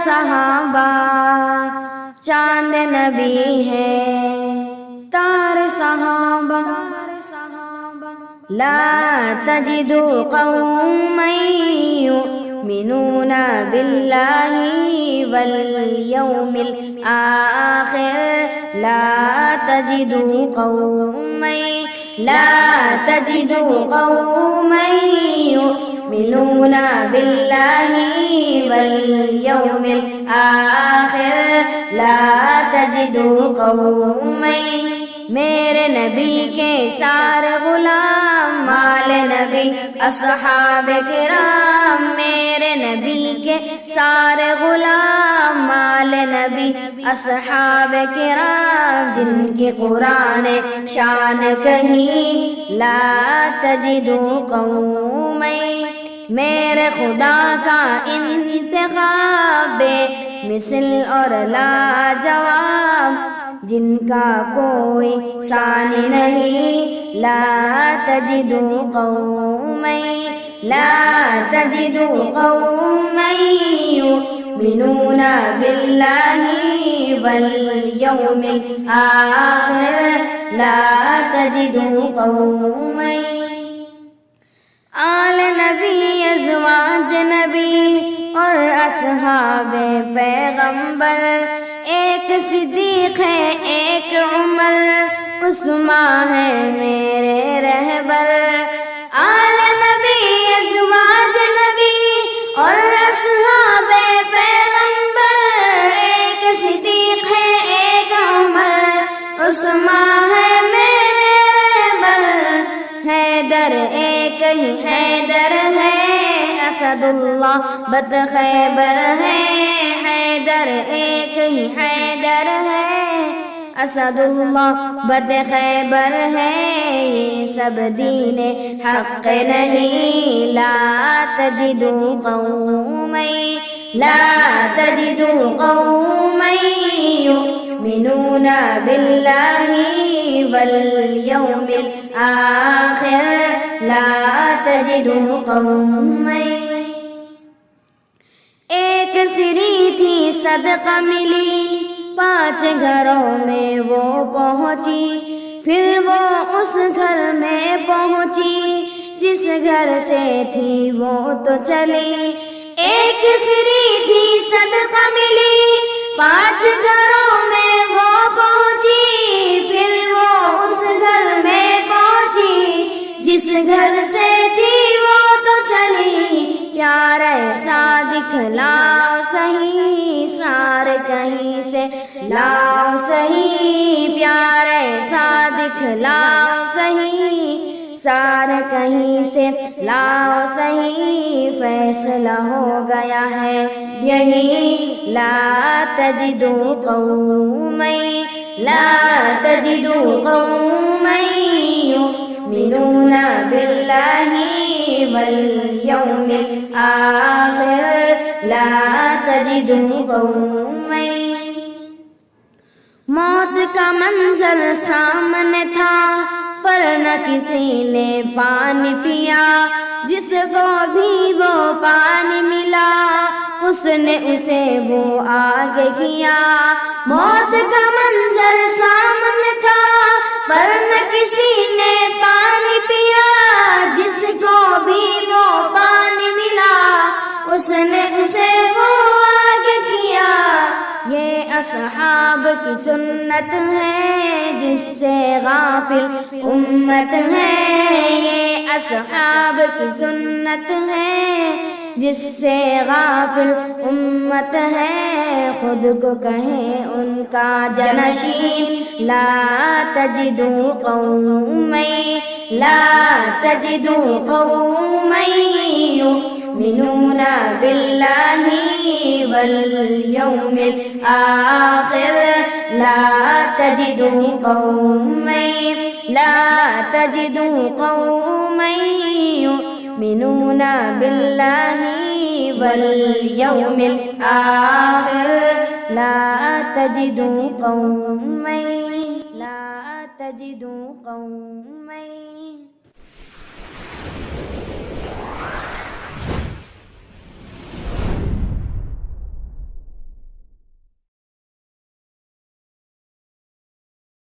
صحابہ چاند نبی ہے، تار صحابہ لا تجد قوما يؤمنون بالله واليوم الآخر، لا تجد قوما يؤمنون بالله واليوم الآخر، لا تجد قوما میرے نبی کے سارے غلام مال نبی اصحاب کرام، میرے نبی کے سارے غلام مال نبی اصحاب کرام، جن کی قرآن شان کہیں لا تجد قوما، میرے خدا کا انتخاب بے مثل اور لاجواب، جن کا کوئی ثانی نہیں، لا تجد قوما يؤمنون بالله واليوم الآخر، لا تجد قوما آل نبی ازواج نبی اور اصحاب پیغمبر، ایک صدیق ہے ایک عمر، عثمان ہے میرے رہبر، آل نبی ازواج نبی اور اصحاب پیغمبر، ایک صدیق ہے ایک عمر، عثمان ہے میرے رہبر، حیدر ایک ہی حیدر ہے، اسد اللہ بد خیبر ہے، حیدر ایک ہی حیدر ہے، اسد اللہ بد خیبر ہے، یہ سب دین حق نہیں، لا تجد قوما يؤمنون بالله واليوم الآخر، لا تجد قوما ایک سری تھی صدقہ ملی، 5 گھروں میں وہ پہنچی، پھر وہ اس گھر میں پہنچی جس گھر سے تھی وہ تو چلی، ایک سری تھی صدقہ ملی، 5 گھروں میں وہ پہنچی، پھر وہ اس گھر میں پہنچی جس گھر سے تھی وہ تو چلی، پیار ایسا دکھلاؤ صحیح، سار کہیں سے لاؤ صحیح، پیار ایسا دکھلاؤ صحیح، سار کہیں سے لاؤ صحیح، فیصلہ ہو گیا ہے یہی، لا تجد قوما يؤمنون بالله واليوم الآخر، لا تجد قوما موت کا منظر سامنے تھا پر نہ کسی نے پانی پیا، جس کو بھی وہ پانی ملا اس نے اسے وہ آگے کیا، موت کا منظر سامنے تھا پر نہ کسی نے پانی پیا، جس کو بھی وہ پانی ملا اس نے اسے وہ آگے کیا، یہ اصحاب کی سنت ہے جس سے غافل امت ہے، یہ اصحاب کی سنت ہے جس سے غافل امت ہے، خود کو کہیں ان کا جنشین، لا تجد قوما يؤمنون بالله واليوم الآخر، لا تجد قوما يؤمنون بالله واليوم الآخر، لا تجد قوما